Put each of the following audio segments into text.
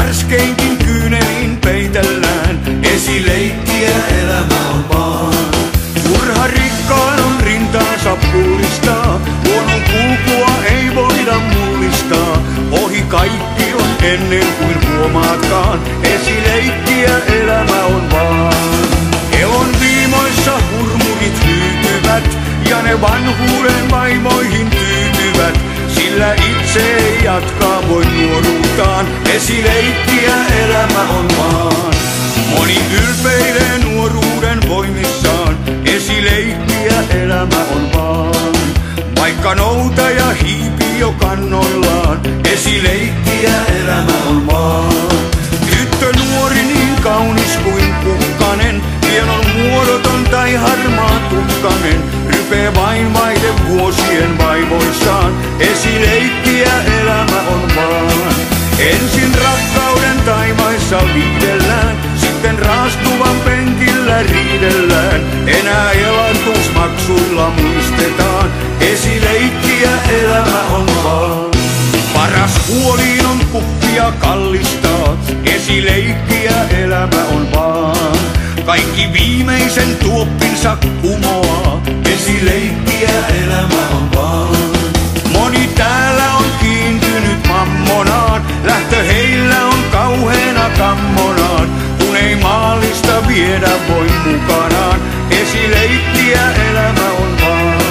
karskeinkin kyynelin peitellään. Esileikkiä elämä on vaan. Turha rikkaan on rintaansa pullistaa. Luonnon kulkua ei voida mullistaa. Ohi kaikki on ennen kuin huomaatkaan. Esileikkiä elämä on vaan. Elon viimoissa hurmurit hyytyvät. Ja ne vanhuuden vaimoihin tyytyvät. Sillä itse ei jatkaa voi nuoruuttaan. Esileikkiä elämä on vaan. Moni ylpeilee nuoruuden voimissaan. Esileikkiä elämä on vaan. Vaikka noutaja hiipii jo kannoillaan. Esileikkiä elämä on vaan. Tyttö nuori niin kaunis kuin kukkanen. Hienon muodoton tai harmaa tukkanen. Rypee vain vaihde vuosien vaivoissaan. Esileikkiä elämä on vaan. Ensin rakkauden taivaissa viidellään. Sitten raastuvan penkillä riidellään. Enää elatusmaksuilla muistetaan. Esileikkiä elämä on vaan. Paras huoliin on kuppia kallistaa. Esileikkiä elämä on vaan. Kaikki viimeisen tuoppinsa kumoaa. Esileikkiä elämä on vaan. Moni täällä on kiintynyt mammonaan. Lähtö heillä on kauheena kammonaan. Kun ei maallista viedä voi mukanaan. Esileikkiä elämä on vaan.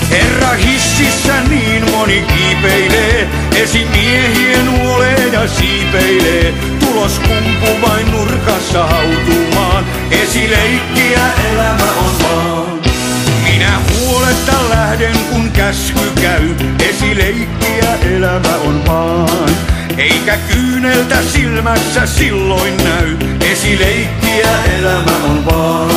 Herra hississä niin moni kiipeilee. Esimiehien huoleja siipeilee. Tulos kumpu vain nurkassa hautumaan. Esileikkiä elämä on vaan. Minä huoletta lähden kun käsky käy. Esileikkiä elämä on vaan. Eikä kyyneltä silmässä silloin näy. Esileikkiä elämä on vaan.